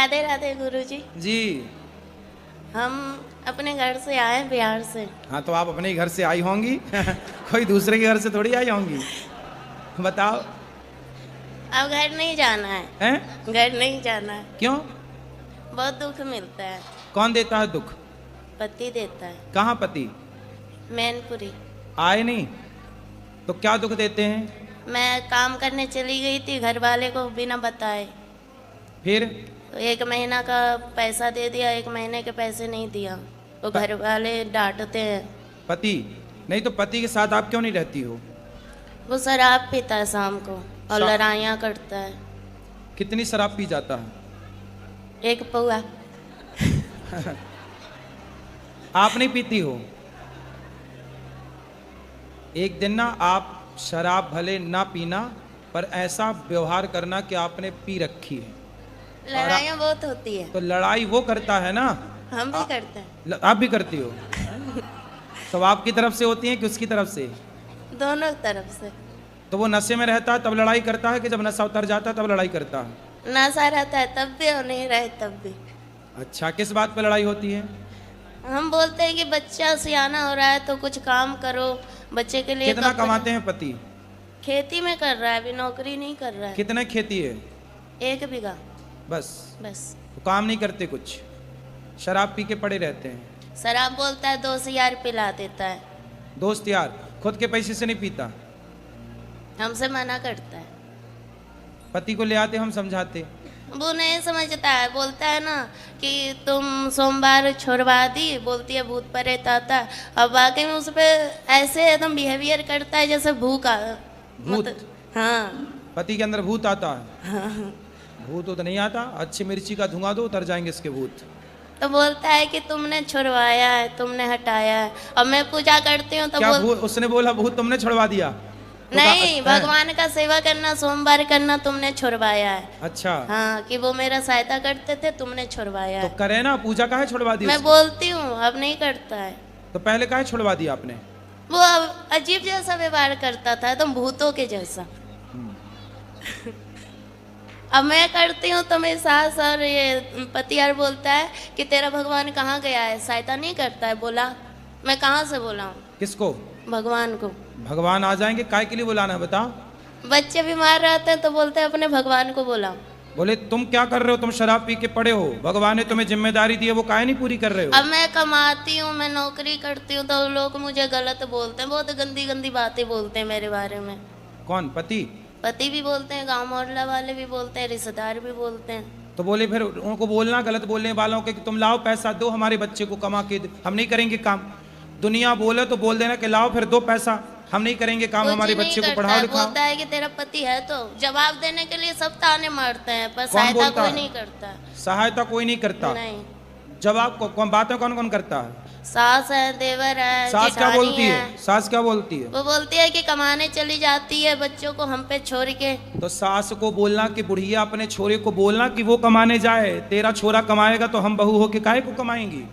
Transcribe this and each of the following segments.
राधे राधे गुरुजी। जी। हम अपने घर से आए बिहार से। हाँ तो आप अपने ही घर से आई होंगी कोई दूसरे के घर से थोड़ी आई होंगी। बताओ। अब घर नहीं जाना है। हैं? घर नहीं जाना है। क्यों? बहुत दुख मिलता है। कौन देता है दुख? पति देता है। कहाँ पति? मैनपुरी। आए नहीं तो क्या दुख देते हैं? मैं काम करने चली गई थी घर वाले को बिना बताए। फिर? तो 1 महीना का पैसा दे दिया, 1 महीने के पैसे नहीं दिया तो घर वाले डांटते हैं। पति नहीं तो पति के साथ आप क्यों नहीं रहती हो? वो शराब पीता है शाम को और लड़ाइयाँ करता है। कितनी शराब पी जाता है? 1 पौआ। आप नहीं पीती हो? एक दिन ना आप शराब भले ना पीना पर ऐसा व्यवहार करना कि आपने पी रखी है। लड़ाइयाँ बहुत होती है। तो लड़ाई वो करता है ना। हम भी करते हैं। आप भी करती हो? तो आपकी तरफ से होती है कि उसकी तरफ से? दोनों तरफ से। तो वो नशे में रहता है तब लड़ाई करता है कि जब नशा उतर जाता है तब लड़ाई करता है? नशा रहता है तब भी और नहीं रहे तब भी। अच्छा, किस बात पे लड़ाई होती है? हम बोलते हैं कि बच्चा सियाना हो रहा है तो कुछ काम करो बच्चे के लिए। कितना कमाते हैं पति? खेती में कर रहा है, अभी नौकरी नहीं कर रहा है। कितने खेती है? 1 बीघा। बस? बस। तो काम नहीं करते कुछ, शराब पी के पड़े रहते हैं। शराब बोलता है 2 यार पिला देता है। दोस्त यार, खुद के पैसे से नहीं पीता? हमसे मना करता है। पति को ले आते, हम समझाते। वो नहीं समझता है, बोलता है ना कि तुम सोमवार छोड़वा दी, बोलती है भूत प्रेत आता है। अब वाकई में उस पर ऐसे एकदम बिहेवियर करता है जैसे भूत। हाँ। पति के अंदर भूत आता है? हाँ। भूत तो नहीं आता, अच्छी मिर्ची का धुआं दो उतर जाएंगे इसके भूत। तो बोलता है कि तुमने छुड़वाया है, तुमने हटाया है। और मैं पूजा करती हूँ तो क्या उसने बोला भूत तुमने छुड़वा दिया? तो नहीं, भगवान का सेवा करना, सोमवार करना तुमने छुड़वाया है। अच्छा। हाँ, कि वो मेरा सहायता करते थे, तुमने छुड़वाया तो है। करे ना, पूजा काहे छुड़वा दी? मैं बोलती हूँ, अब नहीं करता है। तो पहले काहे छुड़वा दिया आपने? वो अजीब जैसा व्यवहार करता था, एकदम भूतों के जैसा। अब मैं करती हूँ तो मेरी सास और ये पति यार बोलता है कि तेरा भगवान कहाँ गया है, सहायता नहीं करता है। बोला मैं कहाँ से बोला हूँ? किसको? भगवान को। भगवान आ जाएंगे, काय के लिए बुलाना है बताओ? बच्चे बीमार रहते हैं तो बोलते हैं अपने भगवान को बोला। बोले तुम क्या कर रहे हो, तुम शराब पी के पड़े हो, भगवान ने तुम्हें जिम्मेदारी दी है, वो काहे नहीं पूरी कर रहे हो? अब मैं कमाती हूँ, मैं नौकरी करती हूँ तो लोग मुझे गलत बोलते हैं, बहुत गंदी गंदी बातें बोलते हैं मेरे बारे में। कौन? पति? पति भी बोलते हैं, गांव मोहल्ला वाले भी बोलते हैं, रिश्तेदार भी बोलते हैं। तो बोले फिर उनको बोलना गलत बोलने वालों के कि तुम लाओ पैसा दो, हमारे बच्चे को कमा के हम नहीं करेंगे काम। दुनिया बोले तो बोल देना कि लाओ फिर दो पैसा, हम नहीं करेंगे काम, हमारे बच्चे को पढ़ाओ लिखाओ। बोलता है कि तेरा पति है तो जवाब देने के लिए सब ताने मारते हैं, पर सहायता कोई नहीं करता। सहायता कोई नहीं करता? नहीं। जवाब कौन, बातें कौन कौन करता है? सास है, देवर है, सास क्या बोलती है? सास क्या बोलती है? वो बोलती है कि कमाने चली जाती है बच्चों को हम पे छोड़ के। तो सास को बोलना कि बुढ़िया अपने छोरे को बोलना कि वो कमाने जाए, तेरा छोरा कमाएगा तो हम बहू होके काहे को कमाएंगी?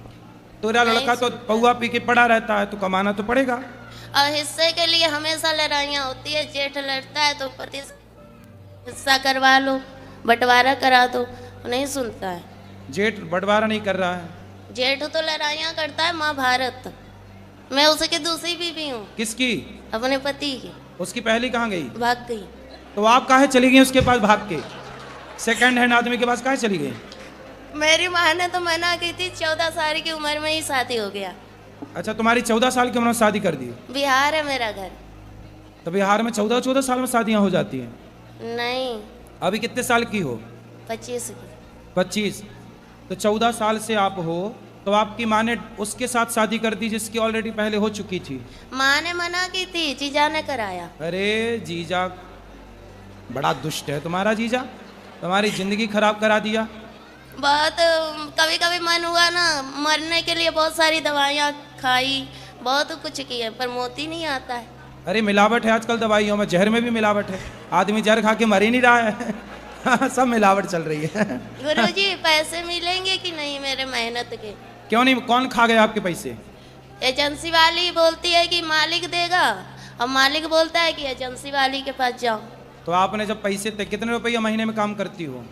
तेरा लड़का तो पौआ पी के पड़ा रहता है तो कमाना तो पड़ेगा। और हिस्से के लिए हमेशा लड़ाइयाँ होती है, जेठ लड़ता है तो पति हिस्सा करवा लो, बंटवारा करा दो, नहीं सुनता है। जेठ बंटवारा नहीं कर रहा है? जेठ तो लड़ाइयाँ करता है महाभारत। मैं उसकी दूसरी बीवी हूँ। किसकी? अपने पति की। उसकी पहली कहाँ गई? भाग गई। तो आप काहे चली गई उसके पास भाग के? सेकंड हैंड आदमी के पास काहे चली गई? मेरी माँ ने तो मना की थी, 14 साल की उम्र में ही शादी हो गया। अच्छा, तुम्हारी 14 साल की उम्र में शादी कर दी? बिहार है मेरा घर। तो बिहार में 14 साल में शादियां हो जाती हैं? नहीं। अभी कितने साल की हो? 25 की। 25? तो 14 साल से आप हो तो आपकी माँ ने उसके साथ शादी कर दी जिसकी ऑलरेडी पहले हो चुकी थी? माँ ने मना की थी, जीजा ने कराया। अरे जीजा बड़ा दुष्ट है तुम्हारा जीजा, तुम्हारी जिंदगी खराब करा दिया। बहुत कभी कभी मन हुआ ना मरने के लिए, बहुत सारी दवाइयाँ खाई, बहुत कुछ किया, पर मोती नहीं आता है। अरे मिलावट है आजकल दवाइयों में, जहर में भी मिलावट है, आदमी जहर खा के मर ही नहीं रहा है। सब मिलावट चल रही है। गुरुजी पैसे मिलेंगे कि नहीं मेरे मेहनत के? क्यों नहीं? कौन खा गया आपके पैसे? एजेंसी वाली बोलती है कि मालिक देगा, और मालिक बोलता है कि एजेंसी वाली के पास जाओ। तो आपने जब पैसे थे, कितने रुपये महीने में काम करती हो?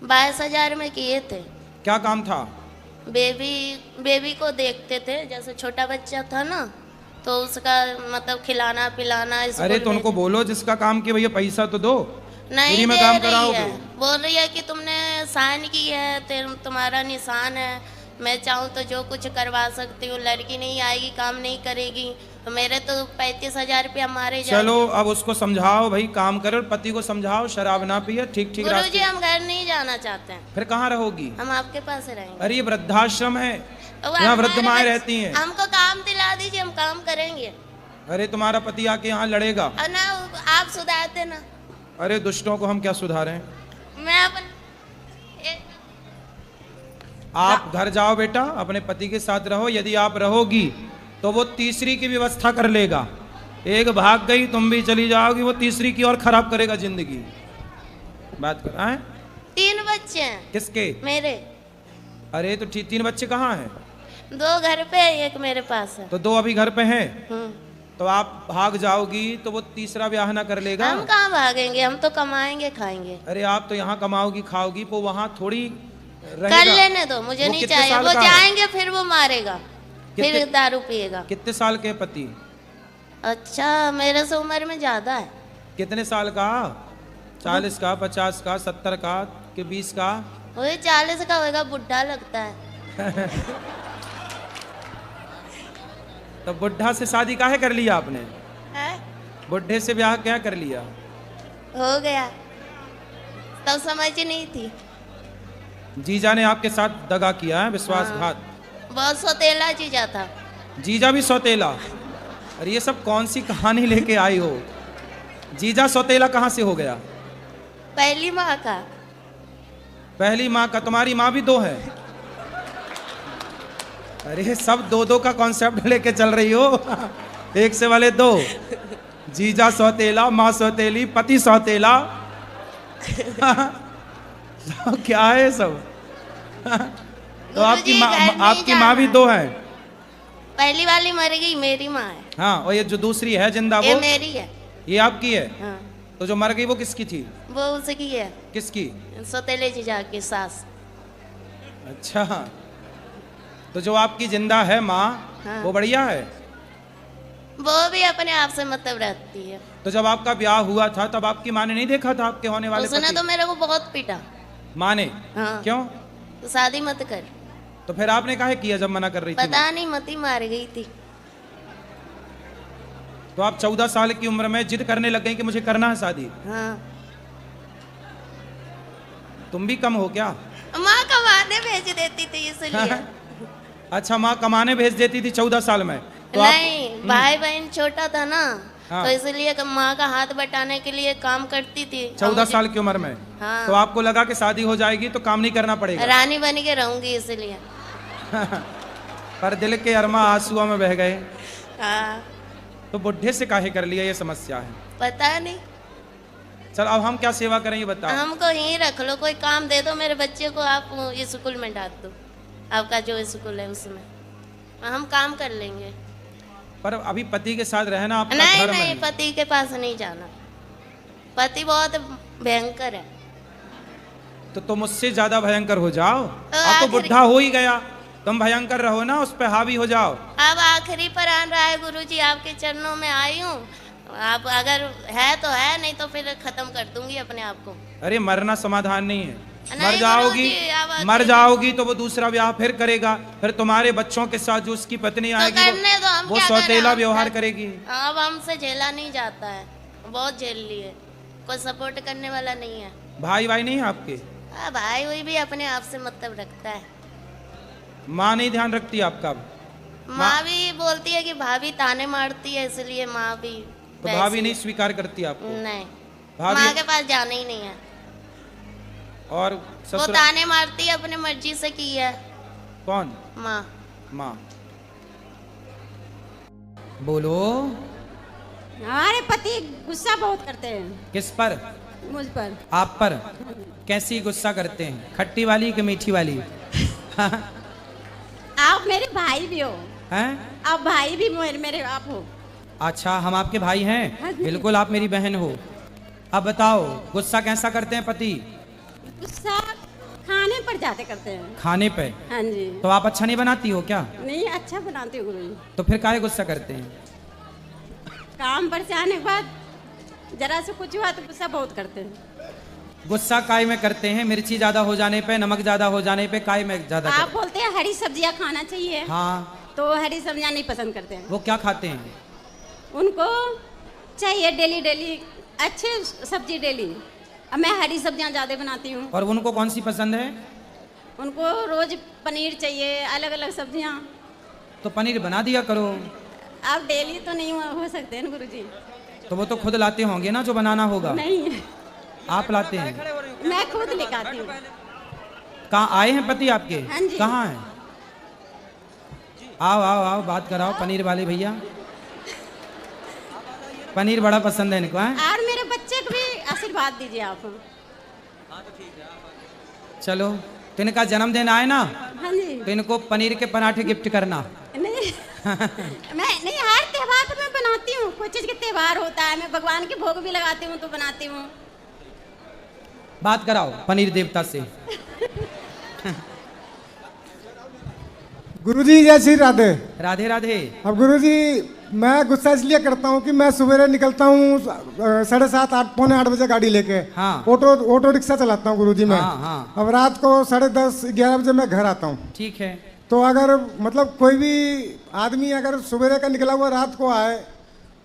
22,000 में किए थे। क्या काम था? बेबी को देखते थे, जैसे छोटा बच्चा था ना, तो उसका मतलब खिलाना पिलाना। अरे तो उनको बोलो जिसका काम किया भैया पैसा तो दो, नहीं फ्री में दे काम रही कराओगे। है, बोल रही है कि तुमने साइन की है, तुम्हारा निशान है, मैं चाहूँ तो जो कुछ करवा सकती हूँ, लड़की नहीं आएगी काम नहीं करेगी, तो मेरे तो 35,000 रुपया मारे जाएंगे। चलो अब उसको समझाओ भाई, काम करे, और पति को समझाओ शराब ना पिए, ठीक ठीक गुरुजी रास्ते। हम घर नहीं जाना चाहते हैं, फिर कहाँ रहोगी? हम आपके पास रहेंगे। अरे ये वृद्धाश्रम है, तो यहाँ वृद्ध हमारे माएँ बच्चे- रहती हैं। हमको काम दिला दीजिए, हम काम करेंगे। अरे तुम्हारा पति आके यहाँ लड़ेगा। और ना आप सुधारते ना। अरे दुष्टों को हम क्या सुधारें? मैं अपन आप घर जाओ बेटा, अपने पति के साथ रहो। यदि आप रहोगी तो वो तीसरी की व्यवस्था कर लेगा। एक भाग गई, तुम भी चली जाओगी, वो तीसरी की और खराब करेगा जिंदगी। बात कर आए? 3 बच्चे हैं किसके? मेरे। अरे तो 3 बच्चे कहाँ हैं? 2 घर पे है, एक मेरे पास है। तो 2 अभी घर पे हैं। हम्म। तो आप भाग जाओगी तो वो तीसरा ब्याह ना कर लेगा। हम कहाँ भागेंगे, हम तो कमाएंगे खाएंगे। अरे आप तो यहाँ कमाओगी खाओगी, वो वहाँ थोड़ी कर रहेगा। लेने दो, मुझे वो नहीं कितने चाहिए। साल वो का है? जाएंगे फिर वो मारेगा, फिर कितने- दारू पिएगा। कितने साल के पति? अच्छा मेरे से उम्र में ज्यादा है। कितने साल का? 40 का, 50 का, 70 का, कि 20 का? वही 40 का होगा, बुढ़ा लगता है। तो बुढ़ा से शादी काहे कर लिया आपने? है? बुढ़े से ब्याह क्या कर लिया? हो गया, तब समझ ही नहीं थी। जीजा ने आपके साथ दगा किया है, विश्वासघात। बहुत सौतेला जीजा था। जीजा भी सौतेला? अरे ये सब कौन सी कहानी लेके आई हो? जीजा सौतेला कहाँ से हो गया? पहली माँ का। पहली माँ का? तुम्हारी माँ भी 2 है? अरे सब 2-2 का कॉन्सेप्ट लेके चल रही हो। एक से वाले 2। जीजा सौतेला, माँ सौतेली, पति सौतेला। क्या है सब? तो आपकी गुरुजी, माँ, घर नहीं आपकी माँ भी जाना। 2 है? पहली वाली मर गई, मेरी माँ है। हाँ, और ये जो दूसरी है जिंदा, ये वो मेरी है। ये आपकी है? हाँ, तो जो मर गई वो किसकी थी? वो उसकी है, किसकी? सौतेले जीजा की सास। अच्छा, तो जो आपकी जिंदा है माँ, हाँ। वो बढ़िया है? वो भी अपने आप से मतलब रखती है। तो जब आपका ब्याह हुआ था तब आपकी माँ ने नहीं देखा था आपके होने वाले उसने पति? तो मेरे को बहुत पीटा। माँ ने? हाँ। क्यों? तो शादी मत कर। तो फिर आपने काहे किया जब मना कर रही थी? पता नहीं, मती मार गई थी। तो आप 14 साल की उम्र में जिद करने लग गई कि मुझे करना है शादी। हाँ। तुम भी कम हो क्या? माँ कमाने भेज देती थी इसलिए। अच्छा, माँ कमाने भेज देती थी 14 साल में? तो नहीं, भाई बहन छोटा था ना, हाँ। तो इसलिए माँ का हाथ बटाने के लिए काम करती थी। 14 साल की उम्र में? हाँ। तो आपको लगा कि शादी हो जाएगी तो काम नहीं करना पड़ेगा। रानी बन के रहूंगी इसलिए। पर दिल के अरमा आंसुओं में बह गए। हाँ। तो बुढ़े से काहे कर लिया, ये समस्या है। पता नहीं, चल अब हम क्या सेवा करें ये बताओ। हमको यहीं रख लो, कोई काम दे दो, मेरे बच्चे को आप स्कूल में डाल दो, आपका जो स्कूल है उसमें, हम काम कर लेंगे। पर अभी पति के साथ रहना आपका नहीं धर्म नहीं, है। पति के पास नहीं जाना, पति बहुत भयंकर है। तो तुम उससे ज्यादा भयंकर हो जाओ। अब तो आखिरी- बुढ़ा हो ही गया, तुम भयंकर रहो ना, उस पे हावी हो जाओ। अब आखिरी पर आन रहा है गुरुजी, आपके चरणों में आई हूँ। आप अगर है तो है, नहीं तो फिर खत्म कर दूंगी अपने आप को। अरे मरना समाधान नहीं है। नहीं मर जाओगी, गुरुजी, अब मर जाओगी तो वो दूसरा ब्याह फिर करेगा, फिर तुम्हारे बच्चों के साथ जो उसकी पत्नी तो आएगी करने दो, हम वो क्या करें, सौतेला हम व्यवहार कर- करेगी। अब हमसे झेला नहीं जाता है, बहुत झेल लिए, कोई सपोर्ट करने वाला नहीं है। भाई भाई नहीं है आपके? भाई वही भी अपने आप से मतलब रखता है। माँ नहीं ध्यान रखती आपका? माँ भी बोलती है कि भाभी ताने मारती है, इसलिए माँ भी तो वैसी भाभी नहीं है। स्वीकार करती आपको? नहीं, भाभी माँ के पास जाना ही नहीं है। और वो ससुर ताने मारती है, अपने मर्जी से की है। कौन? माँ। माँ। बोलो। हमारे पति गुस्सा बहुत करते हैं किस पर? मुझ पर। आप पर? कैसी गुस्सा करते हैं, खट्टी वाली कि मीठी वाली? आप मेरे भाई भी हो, हैं? आप भाई भी मेरे आप हो। अच्छा, हम आपके भाई हाँ हैं? जी। बिल्कुल आप मेरी बहन हो। अब बताओ गुस्सा कैसा करते हैं पति? गुस्सा खाने पर जाते करते हैं। खाने पे? हाँ जी। तो आप अच्छा नहीं बनाती हो क्या? नहीं, अच्छा बनाती हूँ गुरुजी। तो फिर काहे गुस्सा करते हैं? काम पर से आने के बाद जरा से कुछ हुआ तो गुस्सा बहुत करते हैं। गुस्सा काय में करते हैं? मिर्ची ज्यादा हो जाने पे, नमक ज्यादा हो जाने पे, काय में ज्यादा आप बोलते हैं हरी सब्जियाँ खाना चाहिए, हाँ, तो हरी सब्जियाँ नहीं पसंद करते हैं। वो क्या खाते हैं? उनको चाहिए डेली डेली अच्छे सब्जी डेली। अब मैं हरी सब्जियाँ ज़्यादा बनाती हूँ। और उनको कौन सी पसंद है? उनको रोज पनीर चाहिए, अलग अलग सब्जियाँ। तो पनीर बना दिया करो। अब डेली तो नहीं हो सकते हैं गुरुजी। तो वो तो खुद लाते होंगे ना जो बनाना होगा? नहीं, आप लाते हैं? मैं खुद लेकर आती हूँ। कहाँ आए हैं पति आपके? हाँ जी। कहाँ हैं? आओ आओ आओ, बात कराओ पनीर वाले भैया। पनीर बड़ा पसंद है इनको, हैं? और मेरे बच्चे को भी आशीर्वाद दीजिए आप। चलो, तो इनका जन्मदिन आए ना, हाँ जी। तो इनको पनीर के पराठे गिफ्ट करना। नहीं मैं नहीं, हर त्योहार पर मैं बनाती हूँ। कोई चीज़ के त्योहार होता है, मैं भगवान के भोग भी लगाती हूँ तो बनाती हूँ। बात कराओ पनीर देवता से। गुरुजी जय श्री राधे। राधे राधे। अब गुरुजी मैं गुस्सा इसलिए करता हूँ कि मैं सवेरे निकलता हूँ 7:30 8 पौने 8 बजे गाड़ी लेके। हाँ। ऑटो रिक्शा चलाता हूँ गुरुजी मैं। हाँ, हाँ। अब रात को 10:30 11 बजे मैं घर आता हूँ। ठीक है। तो अगर मतलब कोई भी आदमी अगर सवेरे का निकला हुआ रात को आए,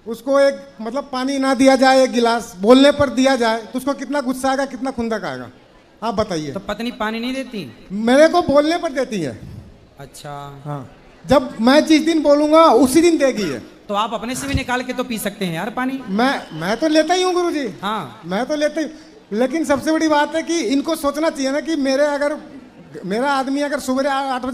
उसको एक मतलब पानी ना दिया जाए, एक गिलास बोलने पर दिया जाए, तो उसको कितना गुस्सा आएगा, कितना खुंदक आएगा, आप बताइए। तो पत्नी पानी नहीं देती? मेरे को बोलने पर देती है। अच्छा। हाँ, जब मैं जिस दिन बोलूंगा उसी दिन देगी है। तो आप अपने से भी निकाल के तो पी सकते हैं यार पानी। मैं तो लेता ही हूँ गुरुजी। हाँ, मैं तो लेता ही, लेकिन सबसे बड़ी बात है कि इनको सोचना चाहिए ना कि मेरा आदमी अगर सुबह 8 बजे